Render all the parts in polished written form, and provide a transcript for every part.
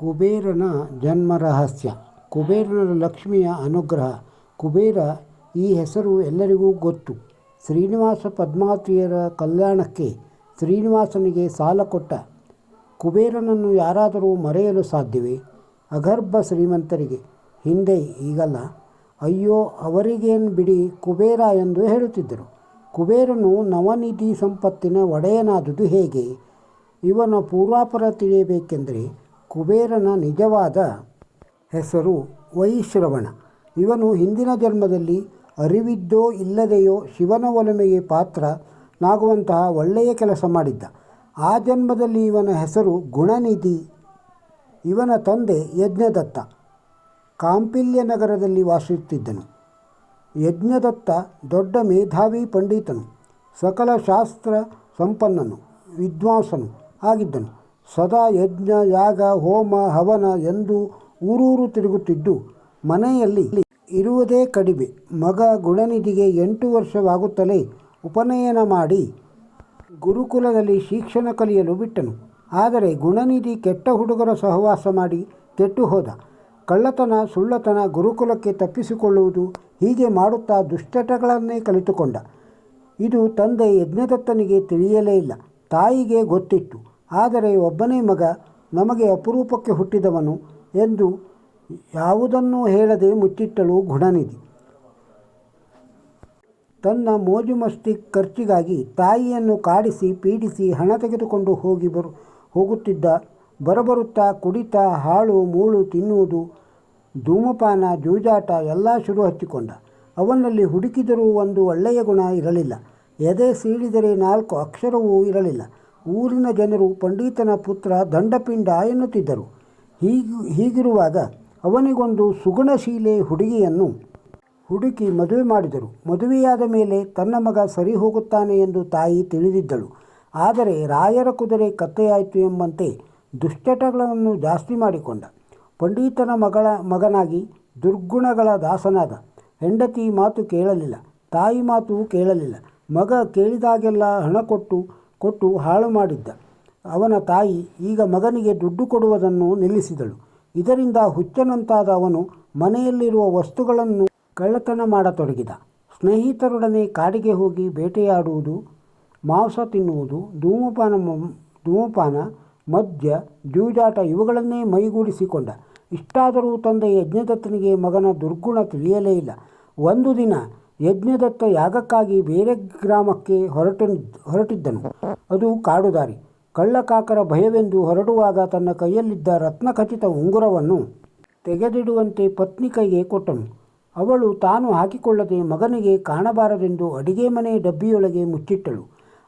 ಕುಬೇರನ ಜನ್ಮ ರಹಸ್ಯ. ಕುಬೇರನ ಲಕ್ಷ್ಮಿಯ ಅನುಗ್ರಹ. ಕುಬೇರ ಈ ಹೆಸರು ಎಲ್ಲರಿಗೂ ಗೊತ್ತು. ಶ್ರೀನಿವಾಸ ಪದ್ಮಾವತಿಯರ ಕಲ್ಯಾಣಕ್ಕೆ ಶ್ರೀನಿವಾಸನಿಗೆ ಸಾಲ ಕೊಟ್ಟ ಕುಬೇರನನ್ನು ಯಾರಾದರೂ ಮರೆಯಲು ಸಾಧ್ಯವೇ? ಅಗರ್ಭ ಶ್ರೀಮಂತರಿಗೆ, ಹಿಂದೆ ಈಗಲ್ಲ, ಅಯ್ಯೋ ಅವರಿಗೇನು ಬಿಡಿ ಕುಬೇರ ಎಂದು ಹೇಳುತ್ತಿದ್ದರು. ಕುಬೇರನು ನವನಿಧಿ ಸಂಪತ್ತಿನ ಒಡೆಯನಾದುದು ಹೇಗೆ? ಇವನ ಪೂರ್ವಾಪರ ತಿಳಿಯಬೇಕೆಂದರೆ ಕುಬೇರನ ನಿಜವಾದ ಹೆಸರು ವೈಶ್ರವಣ. ಇವನು ಹಿಂದಿನ ಜನ್ಮದಲ್ಲಿ ಅರಿವಿದ್ದೋ ಇಲ್ಲದೆಯೋ ಶಿವನ ಒಲಮೆಗೆ ಪಾತ್ರನಾಗುವಂತಹ ಒಳ್ಳೆಯ ಕೆಲಸ ಮಾಡಿದ್ದ. ಆ ಜನ್ಮದಲ್ಲಿ ಇವನ ಹೆಸರು ಗುಣನಿಧಿ. ಇವನ ತಂದೆ ಯಜ್ಞದತ್ತ ಕಾಂಪಿಲ್ಯ ನಗರದಲ್ಲಿ ವಾಸಿಸುತ್ತಿದ್ದನು. ಯಜ್ಞದತ್ತ ದೊಡ್ಡ ಮೇಧಾವಿ ಪಂಡಿತನು, ಸಕಲ ಶಾಸ್ತ್ರ ಸಂಪನ್ನನು, ವಿದ್ವಾಂಸನು ಆಗಿದ್ದನು. ಸದಾ ಯಜ್ಞ, ಯಾಗ, ಹೋಮ, ಹವನ ಎಂದು ಊರೂರು ತಿರುಗುತ್ತಿದ್ದು ಮನೆಯಲ್ಲಿ ಇರುವುದೇ ಕಡಿಮೆ. ಮಗ ಗುಣನಿಧಿಗೆ 8 ವರ್ಷವಾಗುತ್ತಲೇ ಉಪನಯನ ಮಾಡಿ ಗುರುಕುಲದಲ್ಲಿ ಶಿಕ್ಷಣ ಕಲಿಯಲು ಬಿಟ್ಟನು. ಆದರೆ ಗುಣನಿಧಿ ಕೆಟ್ಟ ಹುಡುಗರ ಸಹವಾಸ ಮಾಡಿ ಕೆಟ್ಟು ಹೋದ. ಕಳ್ಳತನ, ಸುಳ್ಳತನ, ಗುರುಕುಲಕ್ಕೆ ತಪ್ಪಿಸಿಕೊಳ್ಳುವುದು ಹೀಗೆ ಮಾಡುತ್ತಾ ದುಶ್ಚಟಗಳನ್ನೇ ಕಲಿತುಕೊಂಡ. ಇದು ತಂದೆ ಯಜ್ಞದತ್ತನಿಗೆ ತಿಳಿಯಲೇ ಇಲ್ಲ. ತಾಯಿಗೆ ಗೊತ್ತಿತ್ತು. ಆದರೆ ಒಬ್ಬನೇ ಮಗ, ನಮಗೆ ಅಪರೂಪಕ್ಕೆ ಹುಟ್ಟಿದವನು ಎಂದು ಯಾವುದನ್ನೂ ಹೇಳದೆ ಮುಚ್ಚಿಟ್ಟಳು ಗುಣನಿಧಿ. ತನ್ನ ಮೋಜು ಮಸ್ತಿ ಖರ್ಚಿಗಾಗಿ ತಾಯಿಯನ್ನು ಕಾಡಿಸಿ ಪೀಡಿಸಿ ಹಣ ತೆಗೆದುಕೊಂಡು ಹೋಗುತ್ತಿದ್ದ. ಬರಬರುತ್ತಾ ಕುಡಿತ, ಹಾಳು ಮೂಳು ತಿನ್ನುವುದು, ಧೂಮಪಾನ, ಜೂಜಾಟ ಎಲ್ಲ ಶುರು ಹಚ್ಚಿಕೊಂಡ. ಅವನಲ್ಲಿ ಹುಡುಕಿದರೂ ಒಂದು ಒಳ್ಳೆಯ ಗುಣ ಇರಲಿಲ್ಲ. ಎದೆ ಸೀಳಿದರೆ 4 ಅಕ್ಷರವೂ ಇರಲಿಲ್ಲ. ಊರಿನ ಜನರು ಪಂಡಿತನ ಪುತ್ರ ದಂಡಪಿಂಡ ಎನ್ನುತ್ತಿದ್ದರು. ಹೀಗಿರುವಾಗ ಅವನಿಗೊಂದು ಸುಗುಣಶೀಲೆ ಹುಡುಗಿಯನ್ನು ಹುಡುಕಿ ಮದುವೆ ಮಾಡಿದರು. ಮದುವೆಯಾದ ಮೇಲೆ ತನ್ನ ಮಗ ಸರಿ ಹೋಗುತ್ತಾನೆ ಎಂದು ತಾಯಿ ತಿಳಿದಿದ್ದಳು. ಆದರೆ ರಾಯರ ಕುದುರೆ ಕತ್ತೆಯಾಯಿತು ಎಂಬಂತೆ ದುಶ್ಚಟಗಳನ್ನು ಜಾಸ್ತಿ ಮಾಡಿಕೊಂಡ. ಪಂಡಿತನ ಮಗನಾಗಿ ದುರ್ಗುಣಗಳ ದಾಸನಾದ. ಹೆಂಡತಿ ಮಾತು ಕೇಳಲಿಲ್ಲ, ತಾಯಿ ಮಾತು ಕೇಳಲಿಲ್ಲ. ಮಗ ಕೇಳಿದಾಗೆಲ್ಲ ಹಣ ಕೊಟ್ಟು ಹಾಳು ಮಾಡಿದ್ದ. ಅವನ ತಾಯಿ ಈಗ ಮಗನಿಗೆ ದುಡ್ಡು ಕೊಡುವುದನ್ನು ನಿಲ್ಲಿಸಿದಳು. ಇದರಿಂದ ಹುಚ್ಚನಂತಾದ ಅವನು ಮನೆಯಲ್ಲಿರುವ ವಸ್ತುಗಳನ್ನು ಕಳ್ಳತನ ಮಾಡತೊಡಗಿದ. ಸ್ನೇಹಿತರೊಡನೆ ಕಾಡಿಗೆ ಹೋಗಿ ಬೇಟೆಯಾಡುವುದು, ಮಾಂಸ ತಿನ್ನುವುದು, ಧೂಮಪಾನ, ಮದ್ಯ, ಜೂಜಾಟ ಇವುಗಳನ್ನೇ ಮೈಗೂಡಿಸಿಕೊಂಡ. ಇಷ್ಟಾದರೂ ತಂದೆ ಯಜ್ಞದತ್ತನಿಗೆ ಮಗನ ದುರ್ಗುಣ ತಿಳಿಯಲೇ ಇಲ್ಲ. ಒಂದು ದಿನ ಯಜ್ಞದತ್ತ ಯಾಗಕ್ಕಾಗಿ ಬೇರೆ ಗ್ರಾಮಕ್ಕೆ ಹೊರಟಿದ್ದನು. ಅದು ಕಾಡುದಾರಿ. ಕಳ್ಳಕಾಕರ ಭಯವೆಂದು ಹೊರಡುವಾಗ ತನ್ನ ಕೈಯಲ್ಲಿದ್ದ ರತ್ನಖಚಿತ ಉಂಗುರವನ್ನು ತೆಗೆದಿಡುವಂತೆ ಪತ್ನಿ ಕೈಗೆ ಕೊಟ್ಟನು. ಅವಳು ತಾನು ಹಾಕಿಕೊಳ್ಳದೆ ಮಗನಿಗೆ ಕಾಣಬಾರದೆಂದು ಅಡಿಗೆ ಮನೆ ಡಬ್ಬಿಯೊಳಗೆ ಮುಚ್ಚಿಟ್ಟಳು.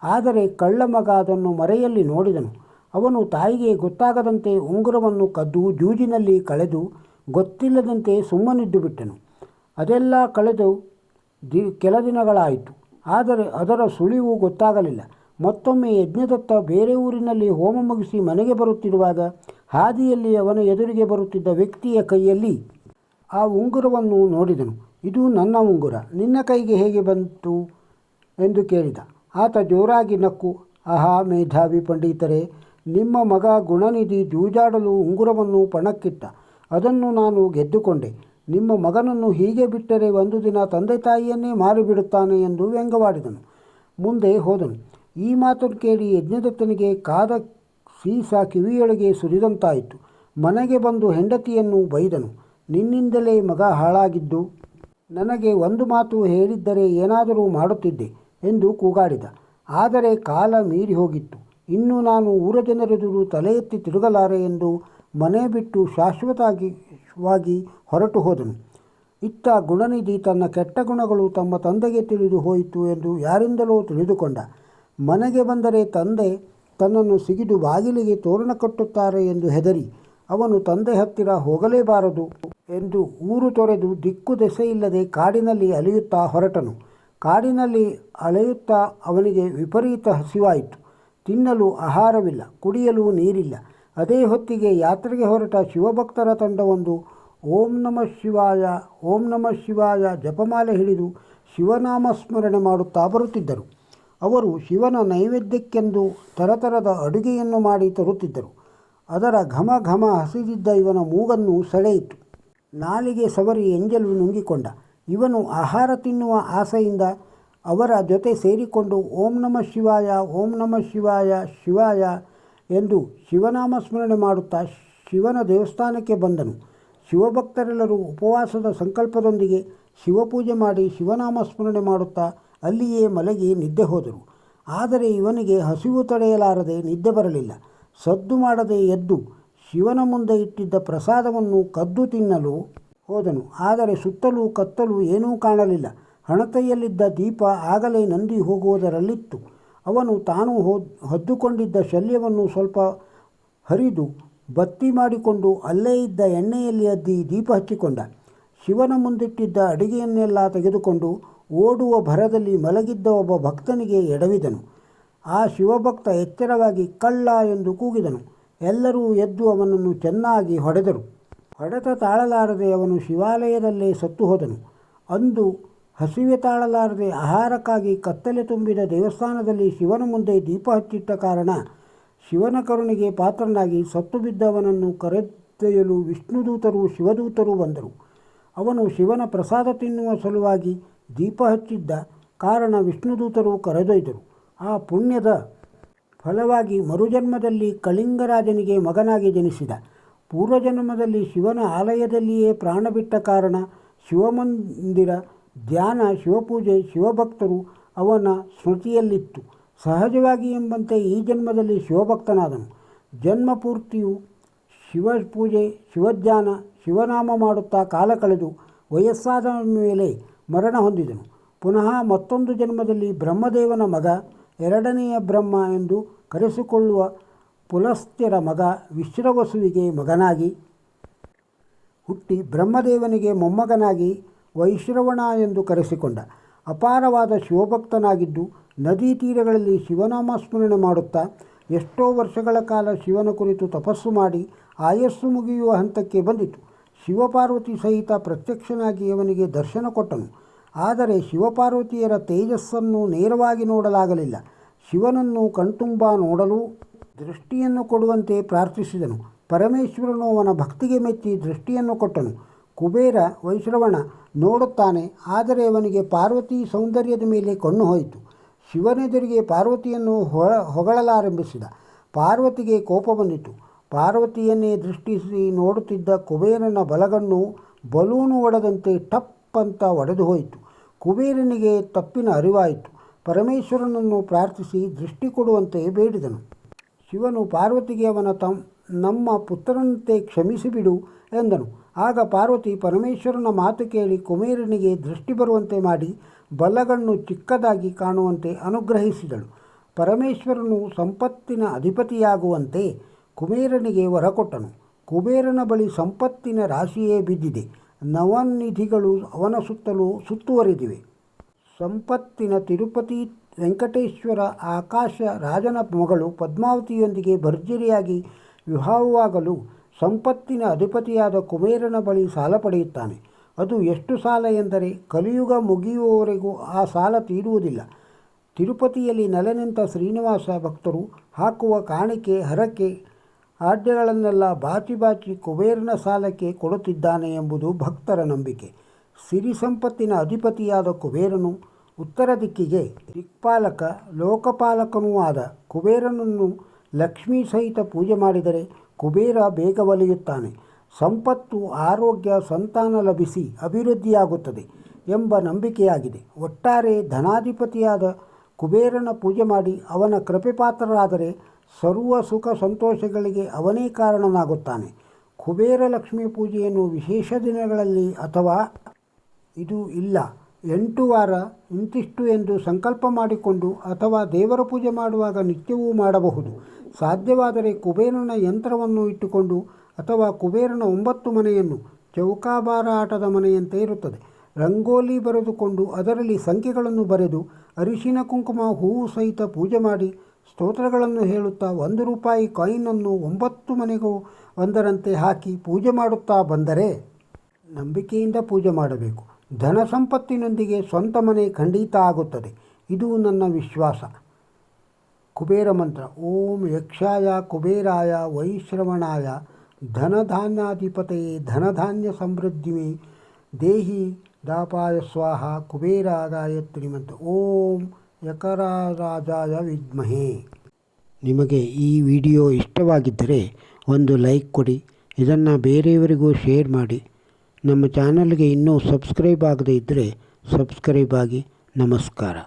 ಆದರೆ ಕಳ್ಳ ಮಗ ಅದನ್ನು ಮರೆಯಲ್ಲಿ ನೋಡಿದನು. ಅವನು ತಾಯಿಗೆ ಗೊತ್ತಾಗದಂತೆ ಉಂಗುರವನ್ನು ಕದ್ದು ಜೂಜಿನಲ್ಲಿ ಕಳೆದು ಗೊತ್ತಿಲ್ಲದಂತೆ ಸುಮ್ಮನಿದ್ದು ಬಿಟ್ಟನು. ಅದೆಲ್ಲ ಕಳೆದು ಕೆಲ ದಿನಗಳಾಯಿತು. ಆದರೆ ಅದರ ಸುಳಿವು ಗೊತ್ತಾಗಲಿಲ್ಲ. ಮತ್ತೊಮ್ಮೆ ಯಜ್ಞದತ್ತ ಬೇರೆ ಊರಿನಲ್ಲಿ ಹೋಮ ಮುಗಿಸಿ ಮನೆಗೆ ಬರುತ್ತಿರುವಾಗ ಹಾದಿಯಲ್ಲಿ ಅವನ ಎದುರಿಗೆ ಬರುತ್ತಿದ್ದ ವ್ಯಕ್ತಿಯ ಕೈಯಲ್ಲಿ ಆ ಉಂಗುರವನ್ನು ನೋಡಿದನು. ಇದು ನನ್ನ ಉಂಗುರ, ನಿನ್ನ ಕೈಗೆ ಹೇಗೆ ಬಂತು ಎಂದು ಕೇಳಿದ. ಆತ ಜೋರಾಗಿ ನಕ್ಕು, ಆಹಾ ಮೇಧಾವಿ ಪಂಡಿತರೇ, ನಿಮ್ಮ ಮಗ ಗುಣನಿಧಿ ಜೂಜಾಡಲು ಉಂಗುರವನ್ನು ಪಣಕ್ಕಿಟ್ಟ. ಅದನ್ನು ನಾನು ಗೆದ್ದುಕೊಂಡೆ. ನಿಮ್ಮ ಮಗನನ್ನು ಹೀಗೆ ಬಿಟ್ಟರೆ ಒಂದು ದಿನ ತಂದೆ ತಾಯಿಯನ್ನೇ ಮಾರಿಬಿಡುತ್ತಾನೆ ಎಂದು ವ್ಯಂಗ್ಯವಾಡಿದನು. ಮುಂದೆ ಹೋದನು. ಈ ಮಾತನ್ನು ಕೇಳಿ ಯಜ್ಞದತ್ತನಿಗೆ ಕಾದ ಸೀಸ ಕಿವಿಯೊಳಗೆ ಸುರಿದಂತಾಯಿತು. ಮನೆಗೆ ಬಂದು ಹೆಂಡತಿಯನ್ನು ಬೈದನು. ನಿನ್ನಿಂದಲೇ ಮಗ ಹಾಳಾಗಿದ್ದು, ನನಗೆ ಒಂದು ಮಾತು ಹೇಳಿದ್ದರೆ ಏನಾದರೂ ಮಾಡುತ್ತಿದ್ದೆ ಎಂದು ಕೂಗಾಡಿದ. ಆದರೆ ಕಾಲ ಮೀರಿ ಹೋಗಿತ್ತು. ಇನ್ನು ನಾನು ಊರ ಜನರೆದುರು ತಲೆ ಎತ್ತಿ ತಿರುಗಲಾರೆ ಎಂದು ಮನೆ ಬಿಟ್ಟು ಶಾಶ್ವತವಾಗಿ ಹೊರಟು ಹೋದನು. ಇತ್ತ ಗುಣನಿಧಿ ತನ್ನ ಕೆಟ್ಟ ಗುಣಗಳು ತಮ್ಮ ತಂದೆಗೆ ತಿಳಿದು ಹೋಯಿತು ಎಂದು ಯಾರಿಂದಲೋ ತಿಳಿದುಕೊಂಡ. ಮನೆಗೆ ಬಂದರೆ ತಂದೆ ತನ್ನನ್ನು ಸಿಗಿದು ಬಾಗಿಲಿಗೆ ತೋರಣ ಕಟ್ಟುತ್ತಾರೆ ಎಂದು ಹೆದರಿ ಅವನು ತಂದೆ ಹತ್ತಿರ ಹೋಗಲೇಬಾರದು ಎಂದು ಊರು ತೊರೆದು ದಿಕ್ಕು ದೆಸೆಯಿಲ್ಲದೆ ಕಾಡಿನಲ್ಲಿ ಅಲೆಯುತ್ತಾ ಹೊರಟನು. ಕಾಡಿನಲ್ಲಿ ಅಲೆಯುತ್ತಾ ಅವನಿಗೆ ವಿಪರೀತ ಹಸಿವಾಯಿತು. ತಿನ್ನಲು ಆಹಾರವಿಲ್ಲ, ಕುಡಿಯಲು ನೀರಿಲ್ಲ. ಅದೇ ಹೊತ್ತಿಗೆ ಯಾತ್ರೆಗೆ ಹೊರಟ ಶಿವಭಕ್ತರ ತಂಡವೊಂದು ಓಂ ನಮಃ ಶಿವಾಯ, ಓಂ ನಮಃ ಶಿವಾಯ ಜಪಮಾಲೆ ಹಿಡಿದು ಶಿವನಾಮಸ್ಮರಣೆ ಮಾಡುತ್ತಾ ಬರುತ್ತಿದ್ದರು. ಅವರು ಶಿವನ ನೈವೇದ್ಯಕ್ಕೆಂದು ತರತರದ ಅಡುಗೆಯನ್ನು ಮಾಡಿ ತರುತ್ತಿದ್ದರು. ಅದರ ಘಮ ಘಮ ಹಸಿದಿದ್ದ ಇವನ ಮೂಗನ್ನು ಸೆಳೆಯಿತು. ನಾಲಿಗೆ ಸವರಿ ಎಂಜಲು ನುಂಗಿಕೊಂಡ. ಇವನು ಆಹಾರ ತಿನ್ನುವ ಆಸೆಯಿಂದ ಅವರ ಜೊತೆ ಸೇರಿಕೊಂಡು ಓಂ ನಮಃ ಶಿವಾಯ, ಓಂ ನಮಃ ಶಿವಾಯ, ಶಿವಾಯ ಎಂದು ಶಿವನಾಮ ಸ್ಮರಣೆ ಮಾಡುತ್ತಾ ಶಿವನ ದೇವಸ್ಥಾನಕ್ಕೆ ಬಂದನು. ಶಿವಭಕ್ತರೆಲ್ಲರೂ ಉಪವಾಸದ ಸಂಕಲ್ಪದೊಂದಿಗೆ ಶಿವಪೂಜೆ ಮಾಡಿ ಶಿವನಾಮ ಸ್ಮರಣೆ ಮಾಡುತ್ತಾ ಅಲ್ಲಿಯೇ ಮಲಗಿ ನಿದ್ದೆ ಹೋದರು. ಆದರೆ ಇವನಿಗೆ ಹಸಿವು ತಡೆಯಲಾರದೆ ನಿದ್ದೆ ಬರಲಿಲ್ಲ. ಸದ್ದು ಮಾಡದೆ ಎದ್ದು ಶಿವನ ಮುಂದೆ ಇಟ್ಟಿದ್ದ ಪ್ರಸಾದವನ್ನು ಕದ್ದು ತಿನ್ನಲು ಹೋದನು. ಆದರೆ ಸುತ್ತಲೂ ಕತ್ತಲು ಏನೂ ಕಾಣಲಿಲ್ಲ. ಹಣತೆಯಲ್ಲಿದ್ದ ದೀಪ ಆಗಲೇ ನಂದಿ ಹೋಗುವುದರಲ್ಲಿತ್ತು. ಅವನು ತಾನು ಹೊದ್ದುಕೊಂಡಿದ್ದ ಶಲ್ಯವನ್ನು ಸ್ವಲ್ಪ ಹರಿದು ಬತ್ತಿ ಮಾಡಿಕೊಂಡು ಅಲ್ಲೇ ಇದ್ದ ಎಣ್ಣೆಯಲ್ಲಿ ಅದ್ದಿ ದೀಪ ಹಚ್ಚಿಕೊಂಡ. ಶಿವನ ಮುಂದಿಟ್ಟಿದ್ದ ಅಡಿಗೆಯನ್ನೆಲ್ಲ ತೆಗೆದುಕೊಂಡು ಓಡುವ ಭರದಲ್ಲಿ ಮಲಗಿದ್ದ ಒಬ್ಬ ಭಕ್ತನಿಗೆ ಎಡವಿದನು. ಆ ಶಿವಭಕ್ತ ಎಚ್ಚರವಾಗಿ ಕಳ್ಳ ಎಂದು ಕೂಗಿದನು. ಎಲ್ಲರೂ ಎದ್ದು ಅವನನ್ನು ಚೆನ್ನಾಗಿ ಹೊಡೆದರು. ಹೊಡೆತ ತಾಳಲಾರದೆ ಅವನು ಶಿವಾಲಯದಲ್ಲೇ ಸತ್ತು ಹೋದನು. ಅಂದು ಹಸಿವೆ ತಾಳಲಾರದೆ ಆಹಾರಕ್ಕಾಗಿ ಕತ್ತಲೆ ತುಂಬಿದ ದೇವಸ್ಥಾನದಲ್ಲಿ ಶಿವನ ಮುಂದೆ ದೀಪ ಹಚ್ಚಿಟ್ಟ ಕಾರಣ ಶಿವನ ಕರುಣೆಗೆ ಪಾತ್ರನಾಗಿ ಸತ್ತು ಬಿದ್ದವನನ್ನು ಕರೆದೊಯ್ಯಲು ವಿಷ್ಣುದೂತರು ಶಿವದೂತರು ಬಂದರು. ಅವನು ಶಿವನ ಪ್ರಸಾದ ತಿನ್ನುವ ಸಲುವಾಗಿ ದೀಪ ಹಚ್ಚಿದ್ದ ಕಾರಣ ವಿಷ್ಣುದೂತರು ಕರೆದೊಯ್ದರು. ಆ ಪುಣ್ಯದ ಫಲವಾಗಿ ಮರುಜನ್ಮದಲ್ಲಿ ಕಳಿಂಗರಾಜನಿಗೆ ಮಗನಾಗಿ ಜನಿಸಿದ. ಪೂರ್ವಜನ್ಮದಲ್ಲಿ ಶಿವನ ಆಲಯದಲ್ಲಿಯೇ ಪ್ರಾಣ ಬಿಟ್ಟ ಕಾರಣ ಶಿವಮಂದಿರ, ಧ್ಯಾನ, ಶಿವಪೂಜೆ, ಶಿವಭಕ್ತರು ಅವನ ಸ್ಮೃತಿಯಲ್ಲಿತ್ತು. ಸಹಜವಾಗಿ ಎಂಬಂತೆ ಈ ಜನ್ಮದಲ್ಲಿ ಶಿವಭಕ್ತನಾದನು. ಜನ್ಮ ಪೂರ್ತಿಯು ಶಿವಪೂಜೆ, ಶಿವಧ್ಯಾನ, ಶಿವನಾಮ ಮಾಡುತ್ತಾ ಕಾಲ ಕಳೆದು ವಯಸ್ಸಾದ ಮೇಲೆ ಮರಣ ಹೊಂದಿದನು. ಪುನಃ ಮತ್ತೊಂದು ಜನ್ಮದಲ್ಲಿ ಬ್ರಹ್ಮದೇವನ ಮಗ, ಎರಡನೆಯ ಬ್ರಹ್ಮ ಎಂದು ಕರೆಸಿಕೊಳ್ಳುವ ಪುಲಸ್ತ್ಯರ ಮಗ ವಿಶ್ರವಸುವಿಗೆ ಮಗನಾಗಿ ಹುಟ್ಟಿ ಬ್ರಹ್ಮದೇವನಿಗೆ ಮೊಮ್ಮಗನಾಗಿ ವೈಶ್ರವಣ ಎಂದು ಕರೆಸಿಕೊಂಡ. ಅಪಾರವಾದ ಶಿವಭಕ್ತನಾಗಿದ್ದು ನದಿ ತೀರಗಳಲ್ಲಿ ಶಿವನಾಮ ಸ್ಮರಣೆ ಮಾಡುತ್ತಾ ಎಷ್ಟೋ ವರ್ಷಗಳ ಕಾಲ ಶಿವನ ಕುರಿತು ತಪಸ್ಸು ಮಾಡಿ ಆಯಸ್ಸು ಮುಗಿಯುವ ಹಂತಕ್ಕೆ ಬಂದಿತು. ಶಿವಪಾರ್ವತಿ ಸಹಿತ ಪ್ರತ್ಯಕ್ಷನಾಗಿ ಅವನಿಗೆ ದರ್ಶನ ಕೊಟ್ಟನು. ಆದರೆ ಶಿವಪಾರ್ವತಿಯರ ತೇಜಸ್ಸನ್ನು ನೇರವಾಗಿ ನೋಡಲಾಗಲಿಲ್ಲ. ಶಿವನನ್ನು ಕಣ್ತುಂಬ ನೋಡಲು ದೃಷ್ಟಿಯನ್ನು ಕೊಡುವಂತೆ ಪ್ರಾರ್ಥಿಸಿದನು. ಪರಮೇಶ್ವರನು ಅವನ ಭಕ್ತಿಗೆ ಮೆಚ್ಚಿ ದೃಷ್ಟಿಯನ್ನು ಕೊಟ್ಟನು. ಕುಬೇರ ವೈಶ್ರವಣ ನೋಡುತ್ತಾನೆ, ಆದರೆ ಅವನಿಗೆ ಪಾರ್ವತಿ ಸೌಂದರ್ಯದ ಮೇಲೆ ಕಣ್ಣು ಹೋಯಿತು. ಶಿವನೆದುರಿಗೆ ಪಾರ್ವತಿಯನ್ನು ಹೊಗಳಲಾರಂಭಿಸಿದ. ಪಾರ್ವತಿಗೆ ಕೋಪ ಬಂದಿತು. ಪಾರ್ವತಿಯನ್ನೇ ದೃಷ್ಟಿಸಿ ನೋಡುತ್ತಿದ್ದ ಕುಬೇರನ ಬಲಗಣ್ಣು ಬಲೂನು ಒಡೆದಂತೆ ಟಪ್ ಅಂತ ಒಡೆದು ಹೋಯಿತು. ಕುಬೇರನಿಗೆ ತಪ್ಪಿನ ಅರಿವಾಯಿತು. ಪರಮೇಶ್ವರನನ್ನು ಪ್ರಾರ್ಥಿಸಿ ದೃಷ್ಟಿ ಕೊಡುವಂತೆ ಬೇಡಿದನು. ಶಿವನು ಪಾರ್ವತಿಗೆ ನಮ್ಮ ಪುತ್ರನಂತೆ ಕ್ಷಮಿಸಿಬಿಡು ಎಂದನು. ಆಗ ಪಾರ್ವತಿ ಪರಮೇಶ್ವರನ ಮಾತು ಕೇಳಿ ಕುಬೇರನಿಗೆ ದೃಷ್ಟಿ ಬರುವಂತೆ ಮಾಡಿ ಬಲಗಣ್ಣು ಚಿಕ್ಕದಾಗಿ ಕಾಣುವಂತೆ ಅನುಗ್ರಹಿಸಿದಳು. ಪರಮೇಶ್ವರನು ಸಂಪತ್ತಿನ ಅಧಿಪತಿಯಾಗುವಂತೆ ಕುಬೇರನಿಗೆ ವರ ಕೊಟ್ಟನು. ಕುಬೇರನ ಬಳಿ ಸಂಪತ್ತಿನ ರಾಶಿಯೇ ಬಿದ್ದಿದೆ. ನವನಿಧಿಗಳು ಅವನ ಸುತ್ತಲೂ ಸುತ್ತುವರಿದಿವೆ. ಸಂಪತ್ತಿನ ತಿರುಪತಿ ವೆಂಕಟೇಶ್ವರ ಆಕಾಶ ರಾಜನ ಮಗಳು ಪದ್ಮಾವತಿಯೊಂದಿಗೆ ಭರ್ಜರಿಯಾಗಿ ವಿವಾಹವಾಗಲು ಸಂಪತ್ತಿನ ಅಧಿಪತಿಯಾದ ಕುಬೇರನ ಬಳಿ ಸಾಲ ಪಡೆಯುತ್ತಾನೆ. ಅದು ಎಷ್ಟು ಸಾಲ ಎಂದರೆ ಕಲಿಯುಗ ಮುಗಿಯುವವರೆಗೂ ಆ ಸಾಲ ತೀರುವುದಿಲ್ಲ. ತಿರುಪತಿಯಲ್ಲಿ ನೆಲೆ ನಿಂತ ಶ್ರೀನಿವಾಸ ಭಕ್ತರು ಹಾಕುವ ಕಾಣಿಕೆ, ಹರಕೆ, ಆಡ್ಯಗಳನ್ನೆಲ್ಲ ಬಾಚಿ ಬಾಚಿ ಕುಬೇರನ ಸಾಲಕ್ಕೆ ಕೊಡುತ್ತಿದ್ದಾನೆ ಎಂಬುದು ಭಕ್ತರ ನಂಬಿಕೆ. ಸಿರಿ ಸಂಪತ್ತಿನ ಅಧಿಪತಿಯಾದ ಕುಬೇರನು ಉತ್ತರ ದಿಕ್ಕಿಗೆ ದಿಕ್ಪಾಲಕ, ಲೋಕಪಾಲಕನೂ ಆದ ಕುಬೇರನನ್ನು ಲಕ್ಷ್ಮೀ ಸಹಿತ ಪೂಜೆ ಮಾಡಿದರೆ ಕುಬೇರ ಬೇಗ ಒಲಿಯುತ್ತಾನೆ. ಸಂಪತ್ತು, ಆರೋಗ್ಯ, ಸಂತಾನ ಲಭಿಸಿ ಅಭಿವೃದ್ಧಿಯಾಗುತ್ತದೆ ಎಂಬ ನಂಬಿಕೆಯಾಗಿದೆ. ಒಟ್ಟಾರೆ ಧನಾಧಿಪತಿಯಾದ ಕುಬೇರನ ಪೂಜೆ ಮಾಡಿ ಅವನ ಕೃಪೆ ಪಾತ್ರರಾದರೆ ಸರ್ವ ಸುಖ ಸಂತೋಷಗಳಿಗೆ ಅವನೇ ಕಾರಣನಾಗುತ್ತಾನೆ. ಕುಬೇರ ಲಕ್ಷ್ಮೀ ಪೂಜೆಯನ್ನು ವಿಶೇಷ ದಿನಗಳಲ್ಲಿ ಅಥವಾ ಇದು ಇಲ್ಲ 8 ವಾರ ಇಂತಿಷ್ಟು ಎಂದು ಸಂಕಲ್ಪ ಮಾಡಿಕೊಂಡು ಅಥವಾ ದೇವರ ಪೂಜೆ ಮಾಡುವಾಗ ನಿತ್ಯವೂ ಮಾಡಬಹುದು. ಸಾಧ್ಯವಾದರೆ ಕುಬೇರನ ಯಂತ್ರವನ್ನು ಇಟ್ಟುಕೊಂಡು ಅಥವಾ ಕುಬೇರನ 9 ಮನೆಯನ್ನು ಚೌಕಾಬಾರ ಆಟದ ಮನೆಯಂತೆ ಇರುತ್ತದೆ. ರಂಗೋಲಿ ಬರೆದುಕೊಂಡು ಅದರಲ್ಲಿ ಸಂಖ್ಯೆಗಳನ್ನು ಬರೆದು ಅರಿಶಿನ ಕುಂಕುಮ ಹೂವು ಸಹಿತ ಪೂಜೆ ಮಾಡಿ ಸ್ತೋತ್ರಗಳನ್ನು ಹೇಳುತ್ತಾ 1 ರೂಪಾಯಿ ಕಾಯಿನನ್ನು 9 ಮನೆಗೂ ಒಂದರಂತೆ ಹಾಕಿ ಪೂಜೆ ಮಾಡುತ್ತಾ ಬಂದರೆ ನಂಬಿಕೆಯಿಂದ ಪೂಜೆ ಮಾಡಬೇಕು. ಧನ ಸಂಪತ್ತಿನೊಂದಿಗೆ ಸ್ವಂತ ಮನೆ ಖಂಡಿತ ಆಗುತ್ತದೆ. ಇದು ನನ್ನ ವಿಶ್ವಾಸ. ಕುಬೇರ ಮಂತ್ರ. ಓಂ ಯಕ್ಷಾಯ ಕುಬೇರಾಯ ವೈಶ್ರವಣಾಯ ಧನಧಾನ್ಯಾಧಿಪತಯೇ ಧನಧಾನ್ಯ ಸಮೃದ್ಧಿಮೇ ದೇಹಿ ದಾಪಾಯ ಸ್ವಾಹ ಕುಬೇರ ಗಾಯತ್ರಿ ಮಂತ್ರ. ಓಂ ಯಕರಾಜಾಯ ವಿದ್ಮಹೇ. ನಿಮಗೆ ಈ ವಿಡಿಯೋ ಇಷ್ಟವಾಗಿದ್ದರೆ ಒಂದು ಲೈಕ್ ಕೊಡಿ, ಇದನ್ನು ಬೇರೆಯವರಿಗೂ ಶೇರ್ ಮಾಡಿ. ನಮ್ಮ ಚಾನಲ್ಗೆ ಇನ್ನೂ ಸಬ್ಸ್ಕ್ರೈಬ್ ಆಗದೇ ಇದ್ದರೆ ಸಬ್ಸ್ಕ್ರೈಬ್ ಆಗಿ. ನಮಸ್ಕಾರ.